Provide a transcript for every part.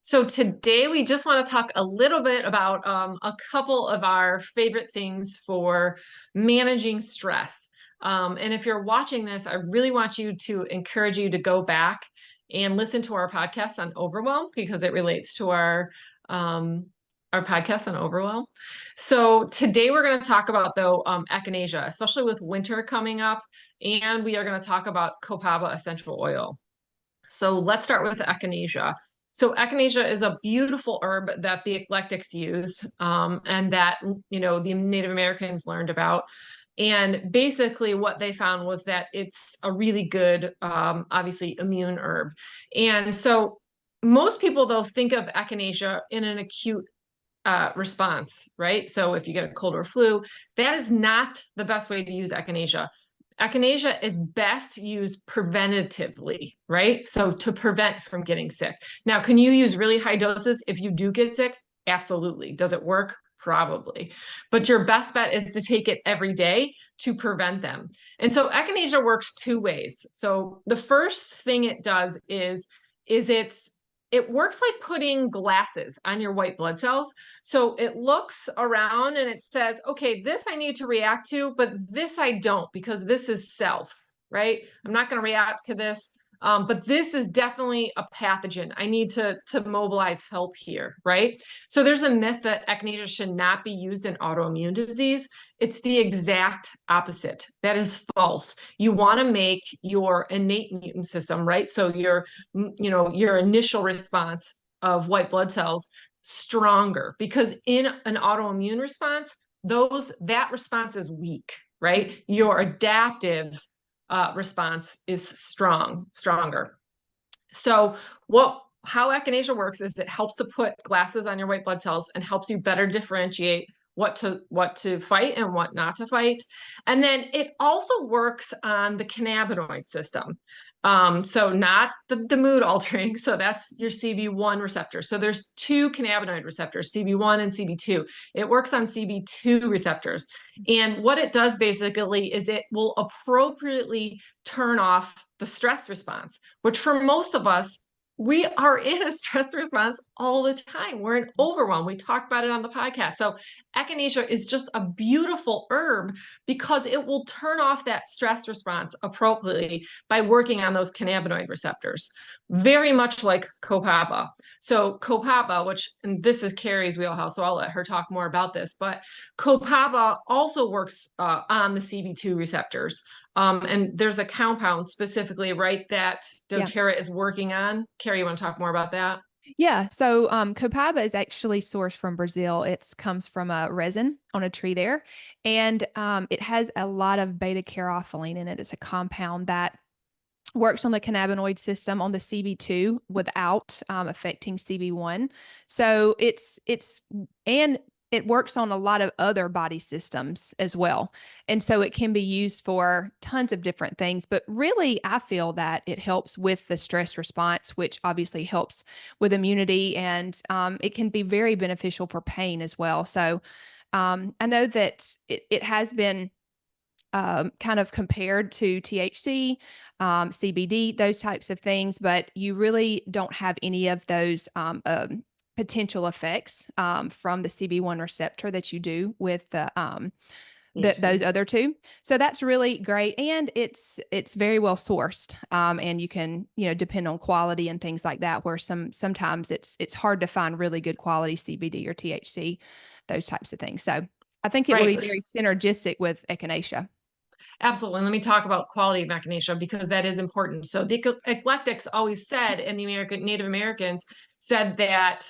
So today we just want to talk a little bit about a couple of our favorite things for managing stress. And if you're watching this, I really want you to encourage you to go back and listen to our podcast on overwhelm because it relates to our podcast on overwhelm. So today we're going to talk about though echinacea, especially with winter coming up, and we are going to talk about Copaiba essential oil. So let's start with echinacea. So echinacea is a beautiful herb that the eclectics use, and that the Native Americans learned about. And basically, what they found was that it's a really good, obviously, immune herb. And so most people, though, think of echinacea in an acute response, right? So if you get a cold or flu, that is not the best way to use echinacea. Echinacea is best used preventatively, right? So to prevent from getting sick. Now, can you use really high doses if you do get sick? Absolutely. Does it work? Probably. But your best bet is to take it every day to prevent them. And so echinacea works two ways. So the first thing it does is it works like putting glasses on your white blood cells. So it looks around and it says, okay, this I need to react to, but this I don't because this is self, right? I'm not going to react to this. But this is definitely a pathogen. I need to mobilize help here, right? So there's a myth that echinacea should not be used in autoimmune disease. It's the exact opposite. That is false. You want to make your innate immune system, right? So your initial response of white blood cells stronger, because in an autoimmune response, that response is weak, right? Your adaptive response is stronger. So how echinacea works is it helps to put glasses on your white blood cells and helps you better differentiate what to fight and what not to fight. And then it also works on the cannabinoid system. So not the mood altering. So that's your CB1 receptor. So there's two cannabinoid receptors, CB1 and CB2. It works on CB2 receptors. And what it does basically is it will appropriately turn off the stress response, which for most of us, we are in a stress response all the time. We're in overwhelm. We talked about it on the podcast. So echinacea is just a beautiful herb because it will turn off that stress response appropriately by working on those cannabinoid receptors, very much like Copaiba. So Copaiba, and this is Kari's wheelhouse, so I'll let her talk more about this, but Copaiba also works on the CB2 receptors. And there's a compound specifically, right, that doTERRA is working on. Kari, you want to talk more about that? Yeah. So Copaiba is actually sourced from Brazil. It comes from a resin on a tree there. And it has a lot of beta-caryophyllene in it. It's a compound that works on the cannabinoid system on the CB2 without affecting CB1. So and it works on a lot of other body systems as well. And so it can be used for tons of different things. But really, I feel that it helps with the stress response, which obviously helps with immunity. And it can be very beneficial for pain as well. So I know that it has been kind of compared to THC, CBD, those types of things, but you really don't have any of those potential effects from the CB1 receptor that you do with those other two. So that's really great. And it's very well sourced. And you can, depend on quality and things like that, where sometimes it's hard to find really good quality CBD or THC, those types of things. So I think it will be very synergistic with echinacea. Absolutely. And let me talk about quality of echinacea because that is important. So the eclectics always said, and the Native Americans said that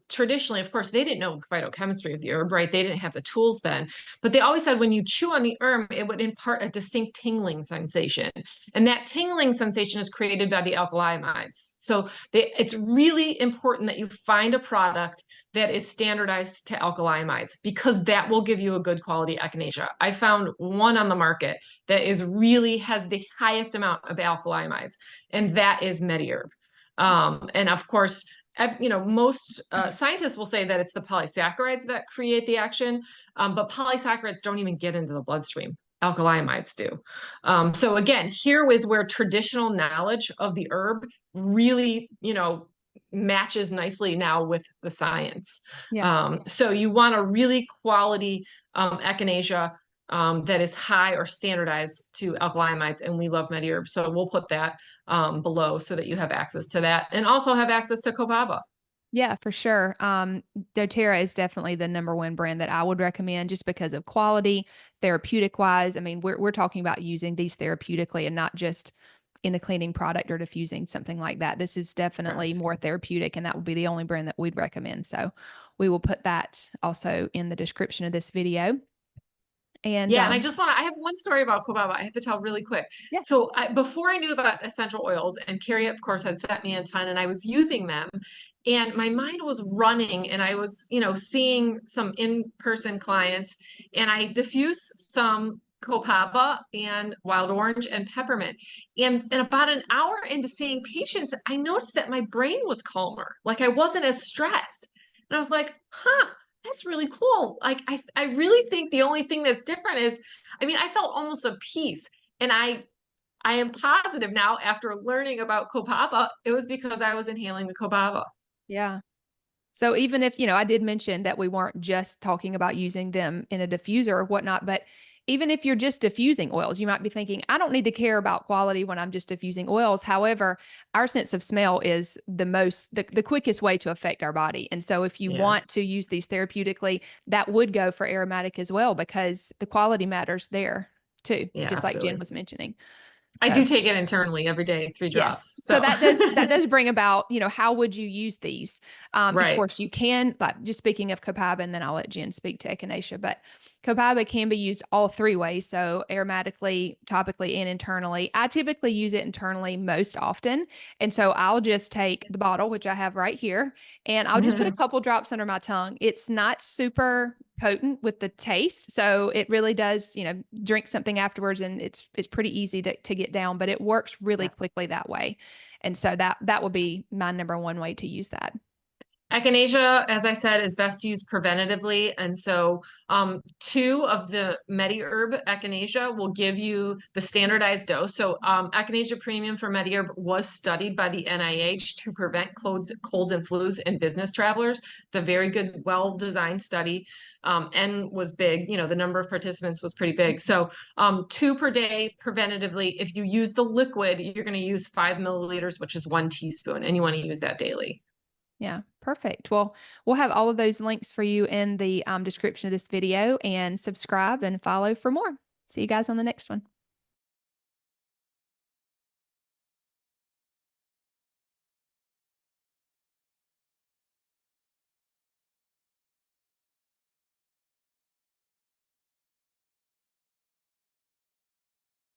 traditionally, of course, they didn't know the phytochemistry of the herb, right? They didn't have the tools then, but they always said when you chew on the herb, it would impart a distinct tingling sensation. And that tingling sensation is created by the alkali amides. So it's really important that you find a product that is standardized to alkali amides because that will give you a good quality echinacea. I found one on the market that has the highest amount of alkali amides, and that is MediHerb. And of course, most scientists will say that it's the polysaccharides that create the action, but polysaccharides don't even get into the bloodstream. Alkali amides do. So again, here is where traditional knowledge of the herb really, matches nicely now with the science. Yeah. So you want a really quality echinacea that is high or standardized to alkalamides, and we love MediHerb. So we'll put that below so that you have access to that and also have access to Copaiba. Yeah, for sure. doTERRA is definitely the number one brand that I would recommend just because of quality, therapeutic wise. I mean, we're talking about using these therapeutically and not just in a cleaning product or diffusing, something like that. This is definitely Correct. more therapeutic, and that would be the only brand that we'd recommend. So we will put that also in the description of this video. And Yeah, and I have one story about Copaiba I have to tell really quick. yeah. So before I knew about essential oils, and Kari, of course, had sent me a ton, and I was using them, and my mind was running, and I was, seeing some in-person clients, and I diffused some Copaiba and wild orange and peppermint. And about an hour into seeing patients, I noticed that my brain was calmer, like I wasn't as stressed. And I was like, huh, that's really cool. Like I really think the only thing that's different is, I mean, I felt almost a peace. And I am positive now after learning about Copaiba, it was because I was inhaling the Copaiba. Yeah. So even if, I did mention that we weren't just talking about using them in a diffuser or whatnot, but even if you're just diffusing oils, you might be thinking, I don't need to care about quality when I'm just diffusing oils. However, our sense of smell is the quickest way to affect our body. And so if you Yeah. want to use these therapeutically, that would go for aromatic as well, because the quality matters there too, Yeah, just like Jenn absolutely. was mentioning. I So do take it internally every day, three yes. drops. So So that does bring about, how would you use these? Of right. course, you can, like just speaking of Copaiba, and then I'll let Jenn speak to Echinacea, but Copaiba can be used all three ways. So aromatically, topically, and internally. I typically use it internally most often. And so I'll just take the bottle, which I have right here, and I'll just put a couple drops under my tongue. It's not super potent with the taste. So it really does, drink something afterwards, and it's pretty easy to get down, but it works really Yeah. quickly that way. And so that would be my number one way to use that. Echinacea, as I said, is best used preventatively. And so two of the MediHerb Echinacea will give you the standardized dose. So Echinacea Premium for MediHerb was studied by the NIH to prevent colds and flus in business travelers. It's a very good, well-designed study. And was big, the number of participants was pretty big. So 2 per day preventatively. If you use the liquid, you're going to use 5 milliliters, which is 1 teaspoon, and you want to use that daily. Yeah, perfect. Well, we'll have all of those links for you in the description of this video, and subscribe and follow for more. See you guys on the next one.